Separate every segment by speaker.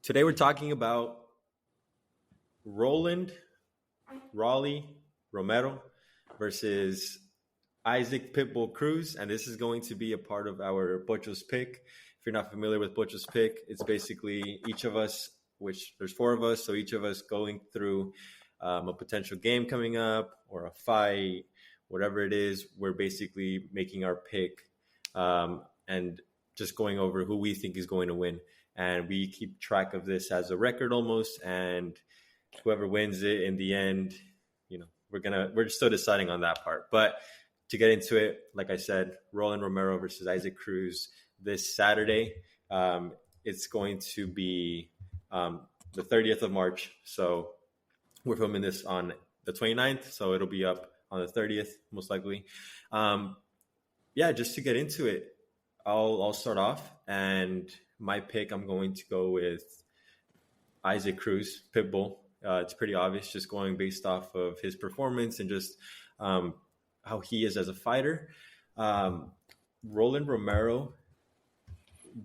Speaker 1: Today we're talking about Roland, Raleigh, Romero versus Isaac Pitbull Cruz, and this is going to be a part of our Pocho's pick. If you're not familiar with Pocho's pick, it's basically each of us, which there's four of us, so each of us going through a potential game coming up or a fight, whatever it is. We're basically making our pick and just going over who we think is going to win. And we keep track of this as a record almost, and whoever wins it in the end, we're still deciding on that part. But to get into it, like I said, Roland Romero versus Isaac Cruz this Saturday. It's going to be the 30th of March. So we're filming this on the 29th, so it'll be up on the 30th, most likely. Just to get into it, I'll start off, and my pick, I'm going to go with Isaac Cruz, Pitbull. It's pretty obvious, just going based off of his performance and just how he is as a fighter. Roland Romero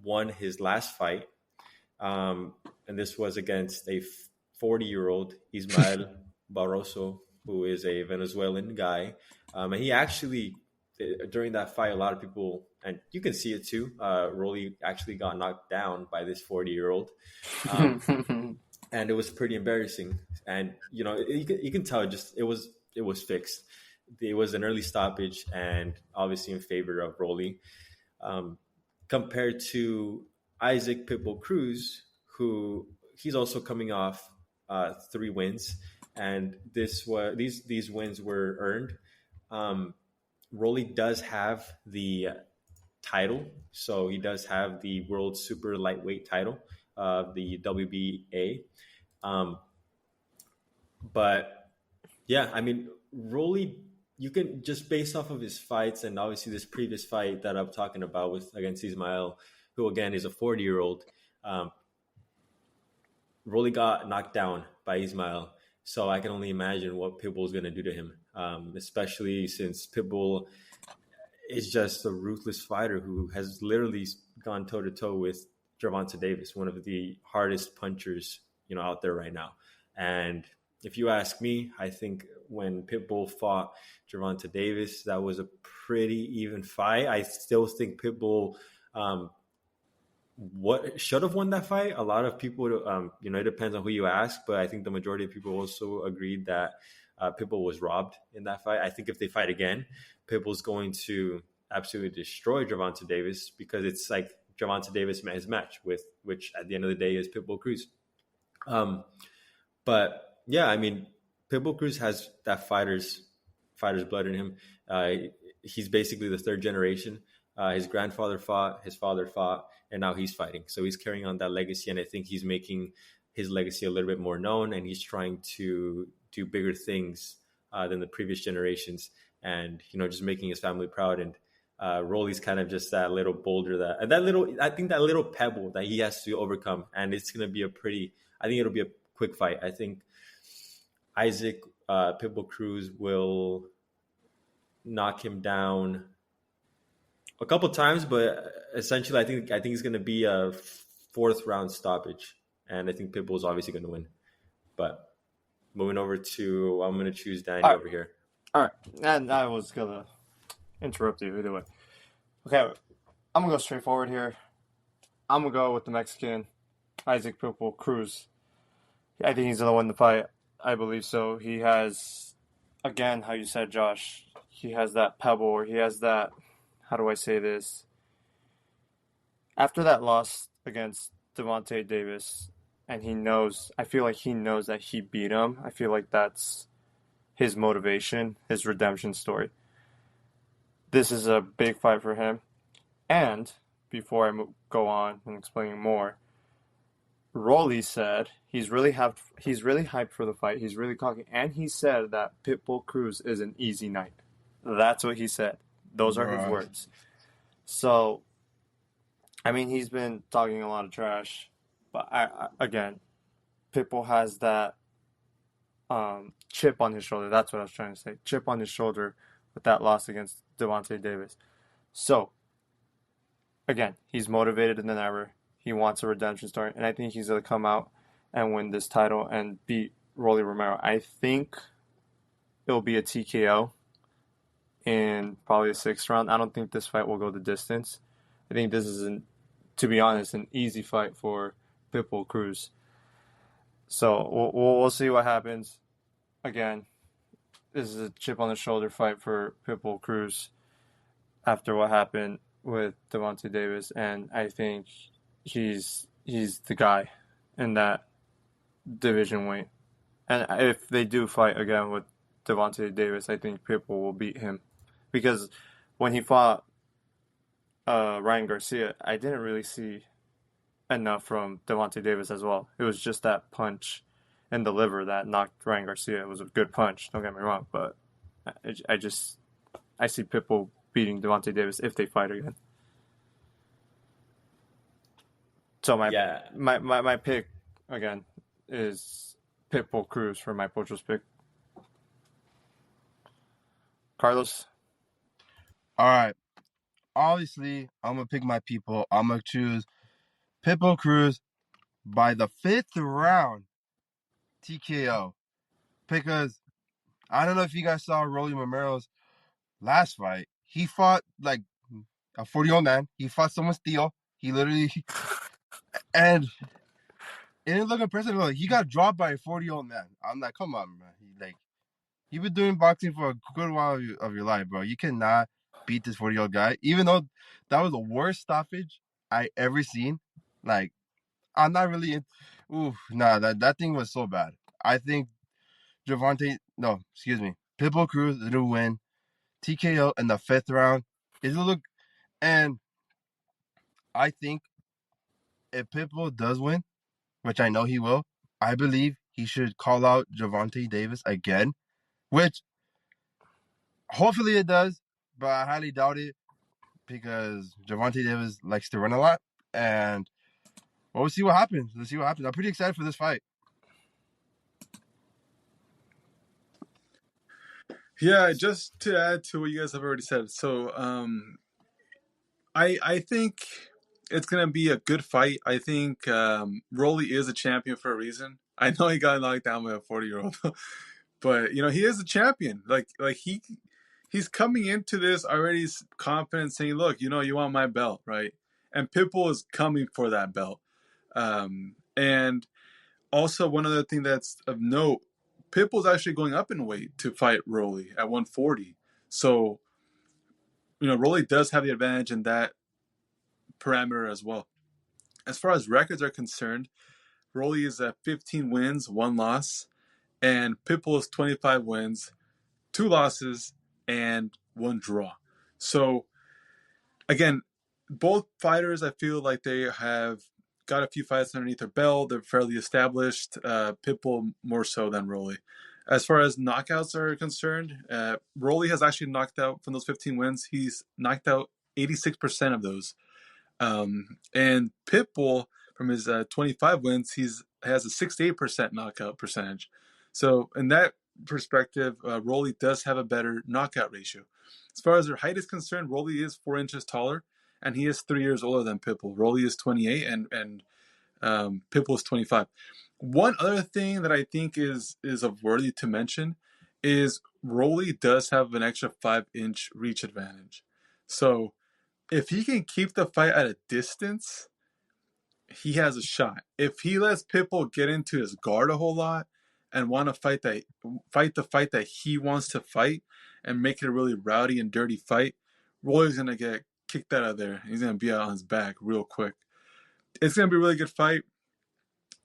Speaker 1: won his last fight, and this was against a 40-year-old Ismael Barroso, who is a Venezuelan guy. And he actually, during that fight, a lot of people, and you can see it too, Rolly actually got knocked down by this 40-year-old. And it was pretty embarrassing. And, you can tell it was fixed. It was an early stoppage and obviously in favor of Rolly. Compared to Isaac Pitbull Cruz, who he's also coming off 3 wins. And these wins were earned. Rolly does have the title. So he does have the world super lightweight title of the WBA. Rolly, you can just based off of his fights and obviously this previous fight that I'm talking about against Ismael, who again is a 40-year-old. Rolly got knocked down by Ismael. So I can only imagine what Pitbull is going to do to him, especially since Pitbull is just a ruthless fighter who has literally gone toe-to-toe with Gervonta Davis, one of the hardest punchers, out there right now. And if you ask me, I think when Pitbull fought Gervonta Davis, that was a pretty even fight. I still think Pitbull should have won that fight. A lot of people, it depends on who you ask, but I think the majority of people also agreed that Pitbull was robbed in that fight. I think if they fight again, Pitbull's going to absolutely destroy Gervonta Davis because it's like Gervonta Davis met his match which at the end of the day is Pitbull Cruz. Pitbull Cruz has that fighter's blood in him. He's basically the third generation. His grandfather fought, his father fought, and now he's fighting. So he's carrying on that legacy, and I think he's making his legacy a little bit more known, and he's trying to do bigger things than the previous generations, and just making his family proud. And Rolly's kind of just that little boulder that little pebble that he has to overcome, and it's going to be I think it'll be a quick fight. I think Isaac Pitbull Cruz will knock him down a couple times, but essentially, I think it's going to be a 4th round stoppage, and I think Pitbull is obviously going to win. But moving over to, I'm going to choose Danny over here.
Speaker 2: All right, and I was going to interrupt you either way. Okay, I'm going to go straight forward here. I'm going to go with the Mexican, Isaac Pitbull Cruz. I think he's going to win the fight. I believe so. He has, again, how you said, Josh, he has that pebble, or he has that, how do I say this? After that loss against Gervonta Davis, and I feel like he knows that he beat him. I feel like that's his motivation, his redemption story. This is a big fight for him. And before I go on and explain more, Rolly said he's really hyped for the fight. He's really talking, and he said that Pitbull Cruz is an easy night. That's what he said. Those are his words. So, he's been talking a lot of trash, but again, Pitbull has that chip on his shoulder. That's what I was trying to say. Chip on his shoulder with that loss against Gervonta Davis. So, again, he's motivated than ever. He wants a redemption story, and I think he's gonna come out and win this title and beat Rolly Romero. I think it'll be a TKO in probably the sixth round. I don't think this fight will go the distance. I think this is, to be honest, an easy fight for Pitbull Cruz. So we'll see what happens. Again, this is a chip on the shoulder fight for Pitbull Cruz after what happened with Devontae Davis, and I think he's the guy in that division weight. And if they do fight again with Devontae Davis, I think Pitbull will beat him because when he fought Ryan Garcia, I didn't really see enough from Devontae Davis as well. It was just that punch in the liver that knocked Ryan Garcia. It was a good punch, don't get me wrong, but I see Pitbull beating Devontae Davis if they fight again. So
Speaker 1: Yeah,
Speaker 2: my pick again is Pitbull Cruz for my Pocho's pick. Carlos.
Speaker 3: All right. Obviously, I'm gonna pick my people. I'm gonna choose Pitbull Cruz by the fifth round TKO because I don't know if you guys saw Rolly Romero's last fight. He fought like a 40-year-old man. He fought someone steel. He literally and it didn't look impressive. Like, he got dropped by a 40-year-old man. I'm like, come on, man. You've been doing boxing for a good while of your life, bro. You cannot beat this 40-year-old guy. Even though that was the worst stoppage I ever seen. Like, I'm not really that thing was so bad. I think Pitbull Cruz is gonna win TKO in the fifth round. It'll look, and I think if Pitbull does win, which I know he will, I believe he should call out Gervonta Davis again, which hopefully it does, but I highly doubt it because Gervonta Davis likes to run a lot, and we'll see what happens. Let's see what happens. I'm pretty excited for this fight.
Speaker 4: Yeah, just to add to what you guys have already said. So, I think it's gonna be a good fight. I think Rolly is a champion for a reason. I know he got knocked down by a 40-year-old, but he is a champion. He's coming into this already confident, saying, "Look, you want my belt, right?" And Pitbull is coming for that belt. And also, one other thing that's of note, Pitbull's actually going up in weight to fight Rolly at 140. So, Rolly does have the advantage in that parameter as well. As far as records are concerned, Rolly is at 15 wins, 1 loss, and Pitbull is 25 wins, 2 losses, and 1 draw. So, again, both fighters, I feel like they have got a few fights underneath their belt. They're fairly established. Pitbull more so than Rolly. As far as knockouts are concerned, Rolly has actually knocked out, from those 15 wins, he's knocked out 86% of those. And Pitbull, from his 25 wins, has a 68% knockout percentage. So in that perspective, Rolly does have a better knockout ratio. As far as their height is concerned, Rolly is 4 inches taller, and he is 3 years older than Pitbull. Rolly is 28, and Pitbull is 25. One other thing that I think is of worthy to mention is Rolly does have an extra 5-inch reach advantage. So if he can keep the fight at a distance, he has a shot. If he lets Pitbull get into his guard a whole lot and want to fight the fight that he wants to fight and make it a really rowdy and dirty fight, Rolly's gonna get kicked out of there. He's gonna be out on his back real quick. It's gonna be a really good fight.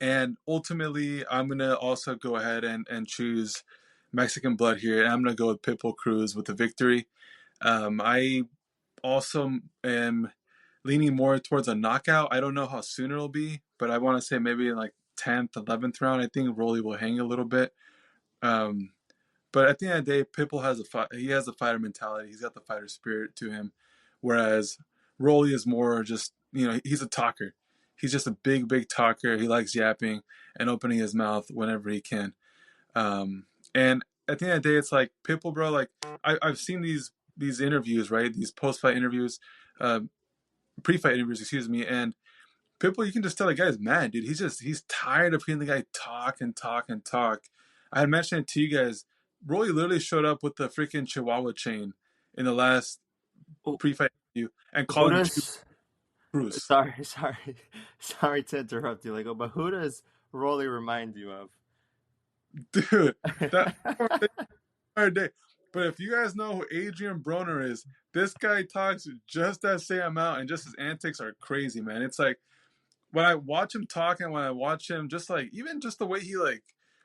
Speaker 4: And ultimately, I'm going to also go ahead and choose Mexican blood here. And I'm going to go with Pitbull Cruz with the victory. I also am leaning more towards a knockout. I don't know how soon it'll be, but I want to say maybe in like 10th, 11th round. I think Rolly will hang a little bit. But at the end of the day, Pitbull has a fighter mentality. He's got the fighter spirit to him. Whereas Rolly is more just, he's a talker. He's just a big, big talker. He likes yapping and opening his mouth whenever he can. And at the end of the day, it's like Pitbull, bro. Like I've seen these interviews, right? These post-fight interviews, pre-fight interviews, excuse me. And Pitbull, you can just tell the guy's mad, dude. He's tired of hearing the guy talk and talk and talk. I had mentioned it to you guys. Rolly literally showed up with the freaking Chihuahua chain in the last
Speaker 2: Who
Speaker 4: pre-fight interview and
Speaker 2: who
Speaker 4: called him Chew
Speaker 2: does?
Speaker 4: Cruz.
Speaker 2: Sorry to interrupt you, Lego. But who does Rolly remind you of?
Speaker 4: Dude, that entire day. But if you guys know who Adrian Broner is, this guy talks just that same amount, and just his antics are crazy, man. It's like when I watch him talk and when I watch him, just like even just the way he like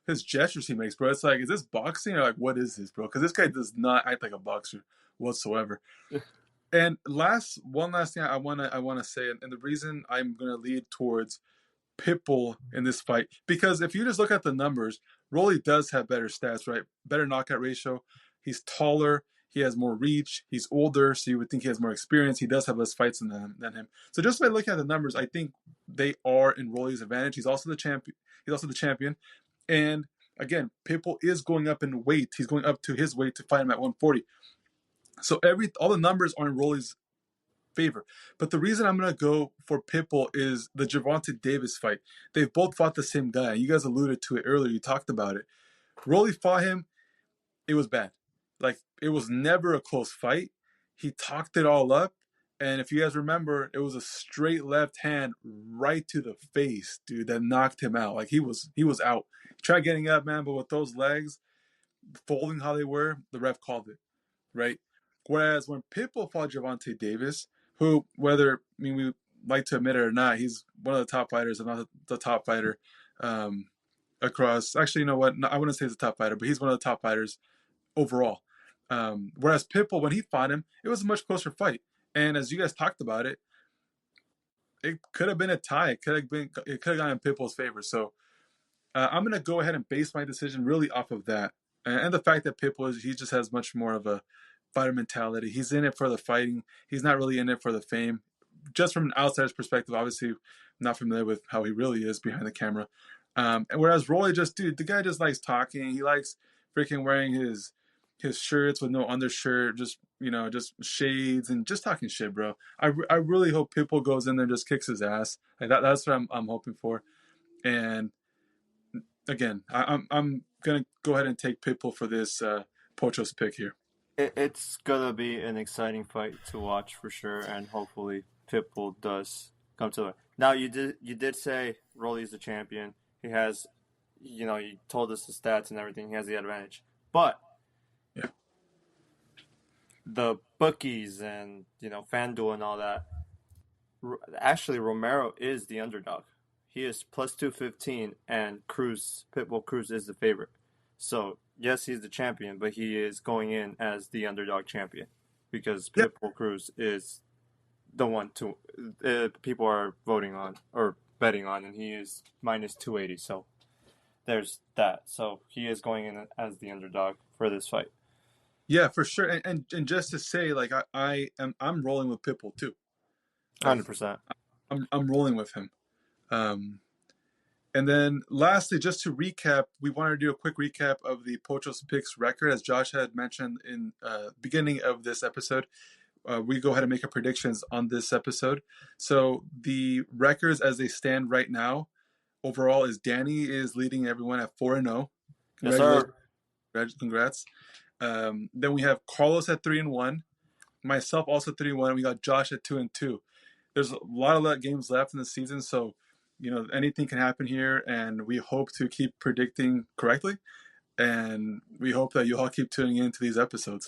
Speaker 4: his gestures he makes, bro. It's like, is this boxing or like what is this, bro? Because this guy does not act like a boxer whatsoever. And one last thing I wanna say, and the reason I'm gonna lead towards Pitbull in this fight, because if you just look at the numbers, Rolly does have better stats, right? Better knockout ratio. He's taller. He has more reach. He's older, so you would think he has more experience. He does have less fights than him. So just by looking at the numbers, I think they are in Rolly's advantage. He's also the champion. And again, Pitbull is going up in weight. He's going up to his weight to fight him at 140. So all the numbers are in Rolly's favor. But the reason I'm going to go for Pitbull is the Gervonta Davis fight. They've both fought the same guy. You guys alluded to it earlier. You talked about it. Rolly fought him. It was bad. Like, it was never a close fight. He talked it all up. And if you guys remember, it was a straight left hand right to the face, dude, that knocked him out. Like, he was out. He tried getting up, man, but with those legs folding how they were, the ref called it, right? Whereas when Pitbull fought Gervonta Davis, who, whether we like to admit it or not, he's one of the top fighters, if not the top fighter across. Actually, you know what? No, I wouldn't say he's a top fighter, but he's one of the top fighters overall. Whereas Pitbull, when he fought him, it was a much closer fight. And as you guys talked about it, it could have been a tie. It could have gone in Pitbull's favor. So I'm gonna go ahead and base my decision really off of that, and the fact that Pitbull he just has much more of a fighter mentality. He's in it for the fighting. He's not really in it for the fame. Just from an outsider's perspective, obviously, I'm not familiar with how he really is behind the camera. And whereas Roy the guy just likes talking. He likes freaking wearing his shirts with no undershirt, just shades and just talking shit, bro. I really hope Pitbull goes in there and just kicks his ass. Like that's what I'm hoping for. And again, I'm gonna go ahead and take Pitbull for this Pocho's pick here.
Speaker 2: It's gonna be an exciting fight to watch for sure, and hopefully Pitbull does come to it. Now you did say Rolly's the champion. He has, you told us the stats and everything. He has the advantage, but
Speaker 4: yeah,
Speaker 2: the bookies and FanDuel and all that. Actually, Romero is the underdog. He is plus 215, and Pitbull Cruz is the favorite. So yes, he's the champion, but he is going in as the underdog champion because Pitbull Cruz is the one people are voting on or betting on, and he is minus 280. So there's that. So he is going in as the underdog for this fight.
Speaker 4: Yeah, for sure. And just to say, like I'm rolling with Pitbull too.
Speaker 2: 100%.
Speaker 4: I'm rolling with him. And then lastly, just to recap, we wanted to do a quick recap of the Pocho's Picks record. As Josh had mentioned in beginning of this episode, we go ahead and make our predictions on this episode. So the records as they stand right now, overall, is Danny is leading everyone at 4-0.
Speaker 2: Yes, sir.
Speaker 4: Congrats. Then we have Carlos at 3-1. Myself also 3-1. We got Josh at 2-2. There's a lot of games left in the season, so anything can happen here, and we hope to keep predicting correctly, and we hope that you all keep tuning into these episodes.